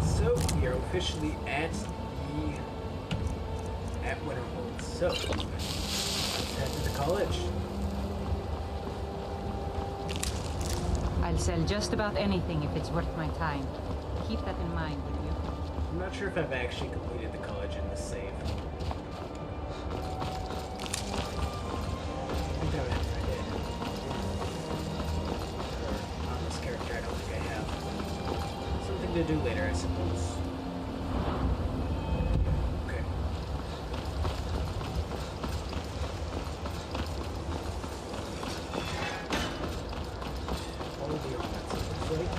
So we are officially at Winterhold. So let's head to the college. I'll sell just about anything if it's worth my time. Keep that in mind, will you? I'm not sure if I've actually completed the college in this save. I think I did. Or on this character, I don't think I have. Something to do later, I suppose. Okay. All the elements, it looks like.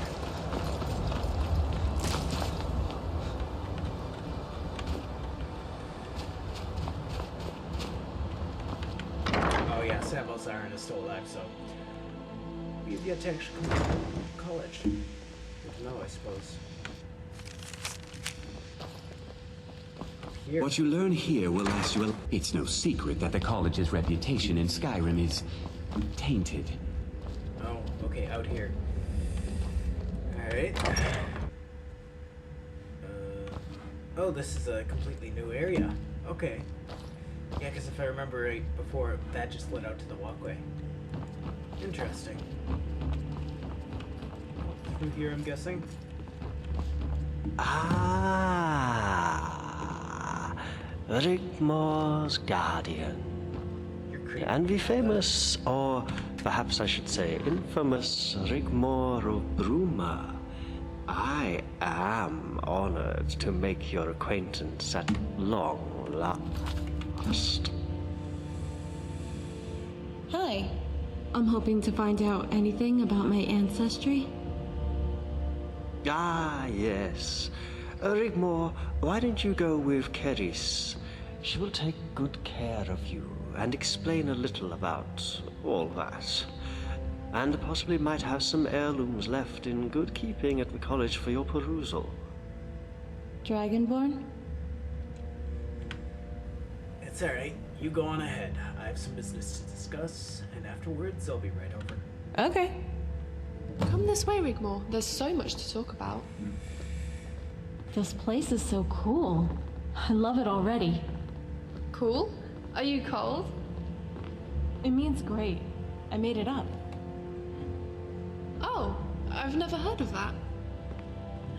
Oh yeah, Samuel's Iron is still alive, so we've yet to actually complete college. Good to know, I suppose. Here. What you learn here will last you. It's no secret that the college's reputation in Skyrim is tainted. Oh, okay, out here. Alright. Oh, this is a completely new area. Okay. Yeah, because if I remember right before, that just led out to the walkway. Interesting. Through here, I'm guessing. Ah, Rigmor's guardian. And the famous, or perhaps I should say infamous, Rigmor of Bruma. I am honored to make your acquaintance at long last. Hi. I'm hoping to find out anything about my ancestry. Ah, yes. Rigmor, why don't you go with Cerys? She will take good care of you and explain a little about all that. And possibly might have some heirlooms left in good keeping at the college for your perusal. Dragonborn? It's alright. You go on ahead. I have some business to discuss, and afterwards I'll be right over. Okay. Come this way, Rigmor. There's so much to talk about. This place is so cool. I love it already. Cool? Are you cold? It means great. I made it up. Oh, I've never heard of that.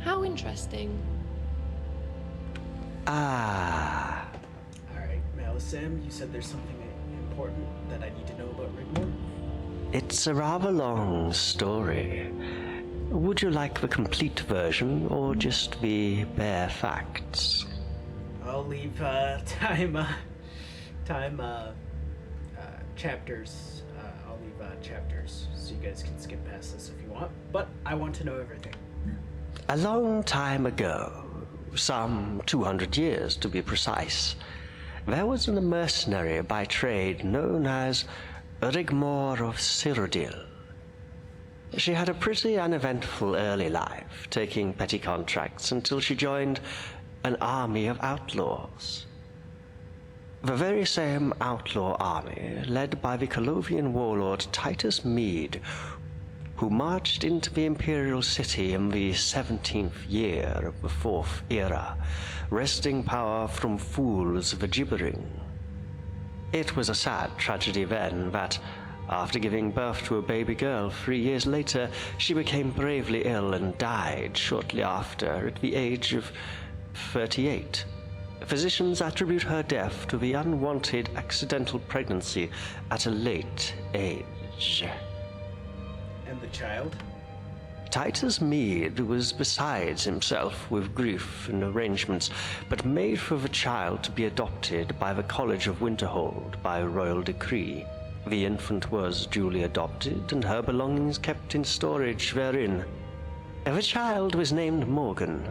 How interesting. Ah. Alright, Malesam, you said there's something important that I need to know about Rigmor? It's a rather long story. Would you like the complete version or just the bare facts? I'll leave chapters. I'll leave chapters so you guys can skip past this if you want. But I want to know everything. A long time ago, some 200 years to be precise, there was a mercenary by trade known as Rigmor of Cyrodiil. She had a pretty uneventful early life, taking petty contracts until she joined an army of outlaws. The very same outlaw army, led by the Colovian warlord Titus Mede, who marched into the imperial city in the 17th year of the Fourth Era, wresting power from fools the gibbering. It was a sad tragedy then that, after giving birth to a baby girl 3 years later, she became gravely ill and died shortly after at the age of 38. Physicians attribute her death to the unwanted accidental pregnancy at a late age. And the child? Titus Mede was besides himself with grief and arrangements, but made for the child to be adopted by the College of Winterhold by royal decree. The infant was duly adopted, and her belongings kept in storage therein. The child was named Morgan.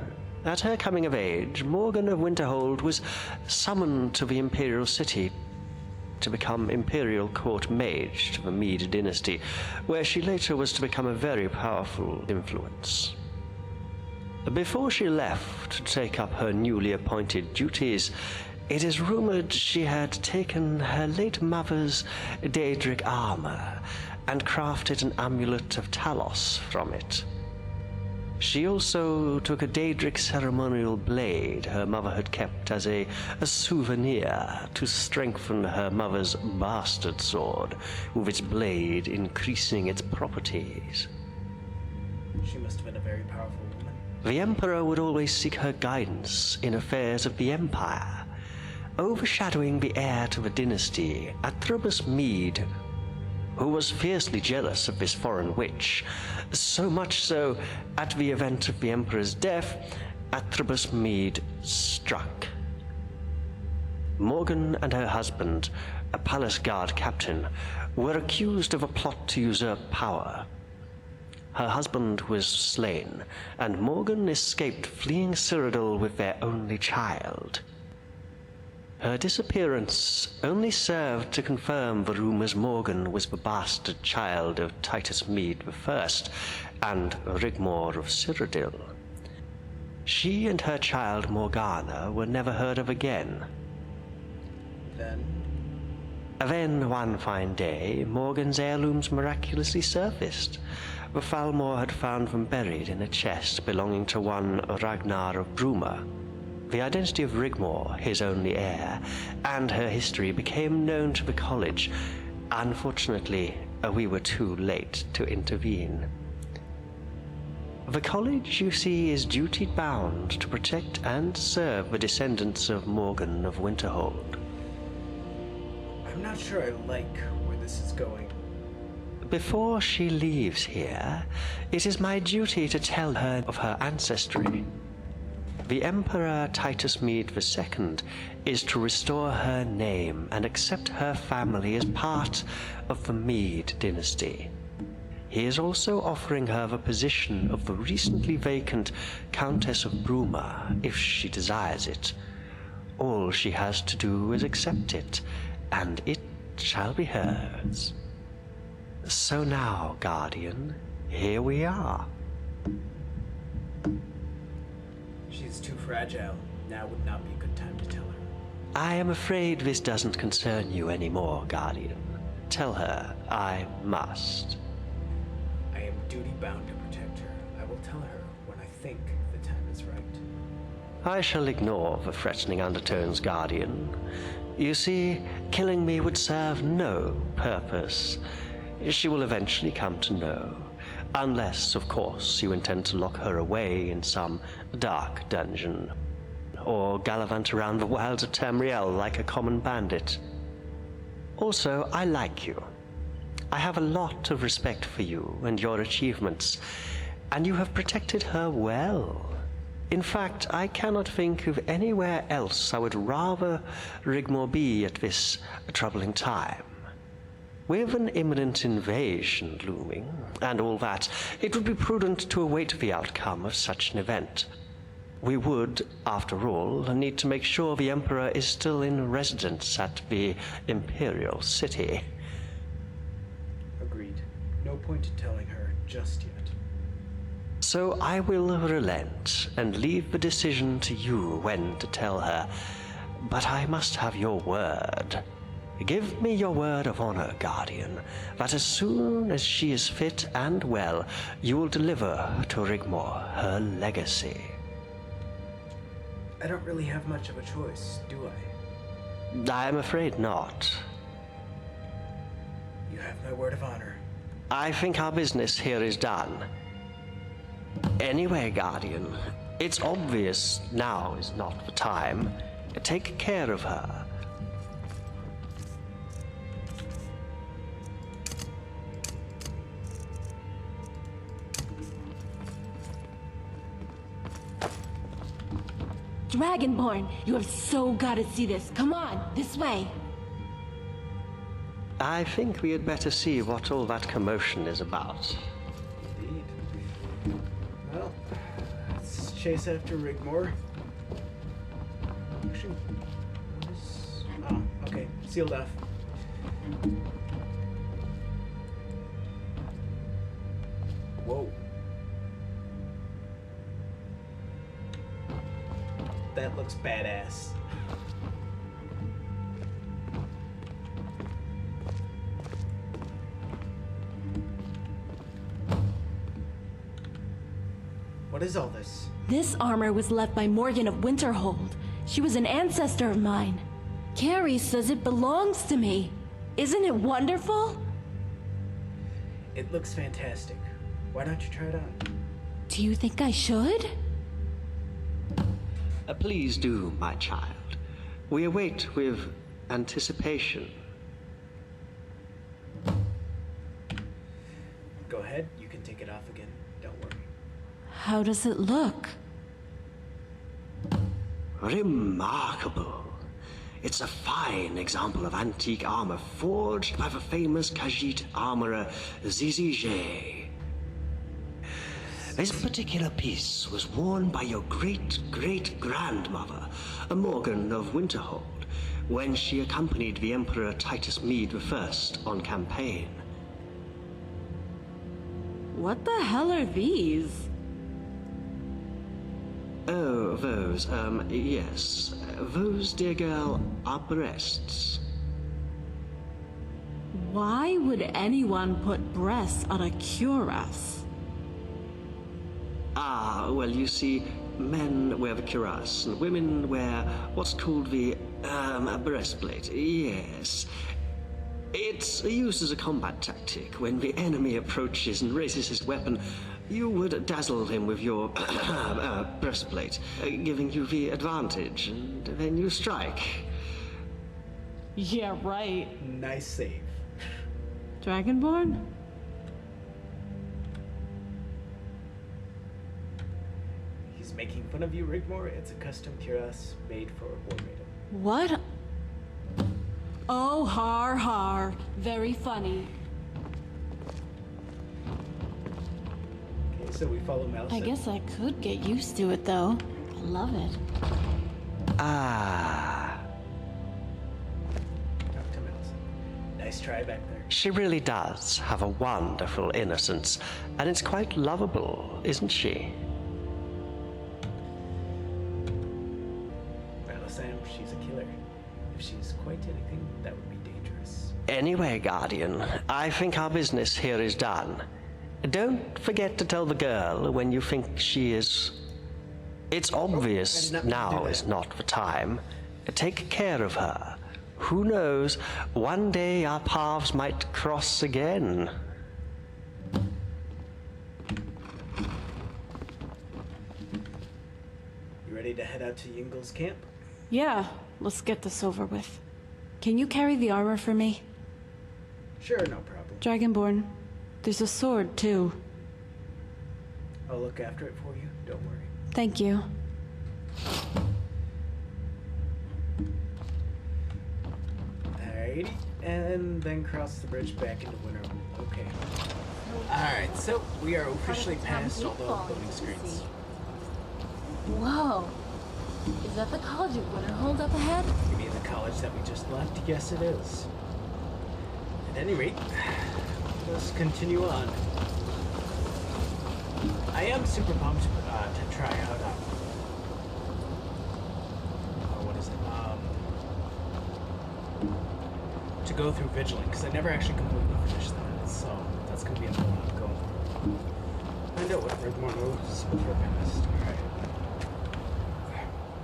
At her coming of age, Morgan of Winterhold was summoned to the imperial city to become imperial court mage to the Mede dynasty, where she later was to become a very powerful influence. Before she left to take up her newly appointed duties, it is rumored she had taken her late mother's Daedric armor and crafted an amulet of Talos from it. She also took a Daedric ceremonial blade her mother had kept as a souvenir to strengthen her mother's bastard sword, with its blade increasing its properties. She must have been a very powerful woman. The Emperor would always seek her guidance in affairs of the Empire, overshadowing the heir to the dynasty, Atrubus Mead, who was fiercely jealous of this foreign witch, so much so, at the event of the Emperor's death, Atrubus Mead struck. Morgan and her husband, a palace guard captain, were accused of a plot to usurp power. Her husband was slain, and Morgan escaped, fleeing Cyrodiil with their only child. Her disappearance only served to confirm the rumors Morgan was the bastard child of Titus Mead I and Rigmor of Cyrodiil. She and her child Morgana were never heard of again. Then, one fine day, Morgan's heirlooms miraculously surfaced. The Falmor had found them buried in a chest belonging to one Ragnar of Bruma. The identity of Rigmor, his only heir, and her history became known to the college. Unfortunately, we were too late to intervene. The college, you see, is duty-bound to protect and serve the descendants of Morgan of Winterhold. I'm not sure I like where this is going. Before she leaves here, it is my duty to tell her of her ancestry. The Emperor Titus Mead II is to restore her name and accept her family as part of the Mead dynasty. He is also offering her the position of the recently vacant Countess of Bruma, if she desires it. All she has to do is accept it, and it shall be hers. So now, Guardian, here we are. She's too fragile. Now would not be a good time to tell her. I am afraid this doesn't concern you anymore, Guardian. Tell her I must. I am duty-bound to protect her. I will tell her when I think the time is right. I shall ignore the threatening undertones, Guardian. You see, killing me would serve no purpose. She will eventually come to know. Unless, of course, you intend to lock her away in some dark dungeon, or gallivant around the wilds of Tamriel like a common bandit. Also, I like you. I have a lot of respect for you and your achievements, and you have protected her well. In fact, I cannot think of anywhere else I would rather Rigmor be at this troubling time. With an imminent invasion looming, and all that, it would be prudent to await the outcome of such an event. We would, after all, need to make sure the Emperor is still in residence at the Imperial City. Agreed. No point in telling her just yet. So I will relent and leave the decision to you when to tell her, but I must have your word. Give me your word of honor, Guardian, that as soon as she is fit and well, you will deliver to Rigmor her legacy. I don't really have much of a choice, do I? I'm afraid not. You have my word of honor. I think our business here is done. Anyway, Guardian, it's obvious now is not the time. Take care of her. Dragonborn, you have so got to see this. Come on, this way. I think we had better see what all that commotion is about. Indeed. Well, let's chase after Rigmor. Actually, what is... Oh, okay. Sealed off. Whoa. That looks badass. What is all this? This armor was left by Morgan of Winterhold. She was an ancestor of mine. Cerys says it belongs to me. Isn't it wonderful? It looks fantastic. Why don't you try it on? Do you think I should? Please do, my child. We await with anticipation. Go ahead, you can take it off again. Don't worry. How does it look? Remarkable. It's a fine example of antique armor forged by the famous Khajiit armorer Zizige. This particular piece was worn by your great-great-grandmother, Morgan of Winterhold, when she accompanied the Emperor Titus Mede I on campaign. What the hell are these? Oh, those, yes. Those, dear girl, are breasts. Why would anyone put breasts on a cuirass? Ah, well, you see, men wear the cuirass, and women wear what's called the, breastplate. Yes. It's used as a combat tactic. When the enemy approaches and raises his weapon, you would dazzle him with your breastplate, giving you the advantage, and then you strike. Yeah, right. Nice save. Dragonborn? He's making fun of you, Rigmor. It's a custom cuirass made for a war maiden. What? Oh, har har. Very funny. Okay, so we follow Malesam. I guess I could get used to it, though. I love it. Ah, Talk to Malesam. Nice try back there. she really does have a wonderful innocence, and it's quite lovable, isn't she? Malesam, she's a killer. If she's quite anything, that would be dangerous. Anyway, Guardian, I think our business here is done. Don't forget to tell the girl when you think she is... It's obvious I did not now do is that. not the time. Take care of her. Who knows, one day our paths might cross again. You ready to head out to Yingle's camp? Yeah, let's get this over with. Can you carry the armor for me? Sure, no problem. Dragonborn, there's a sword, too. I'll look after it for you. Don't worry. Thank you. Alrighty, and then cross the bridge back into Winterhold. Okay. Alright, so we are officially past all the loading screens. Whoa. Is that the College of Winterhold up ahead? You mean the college that we just left? Yes, it is. At any rate, let's continue on. I am super pumped to try out what is it? To go through Vigilant, because I never actually completely finished that, so that's going to be a whole lot going through. Find out what Rigmor knows with her past. Alright.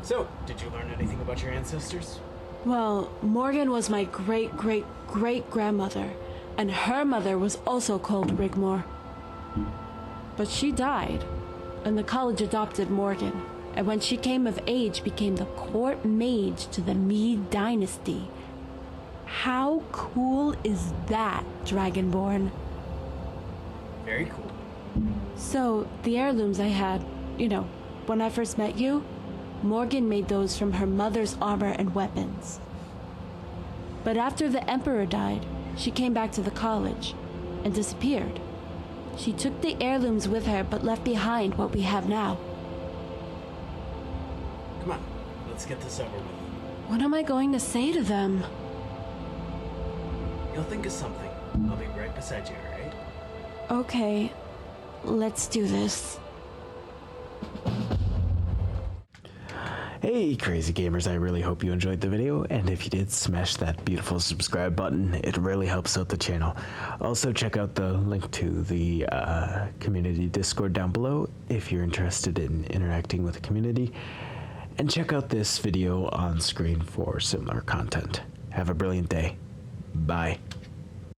So, did you learn anything about your ancestors? Well, Morgan was my great-great-great-grandmother, and her mother was also called Rigmor. But she died, and the college adopted Morgan, and when she came of age, became the court mage to the Mede dynasty. How cool is that, Dragonborn? Very cool. So, the heirlooms I had, when I first met you, Morgan made those from her mother's armor and weapons. But after the Emperor died, she came back to the college and disappeared. She took the heirlooms with her but left behind what we have now. Come on, let's get this over with. What am I going to say to them? You'll think of something. I'll be right beside you, alright? Okay, let's do this. Hey crazy gamers, I really hope you enjoyed the video, and if you did, smash that beautiful subscribe button. It really helps out the channel. Also check out the link to the community Discord down below if you're interested in interacting with the community, and check out this video on screen for similar content. Have a brilliant day. Bye.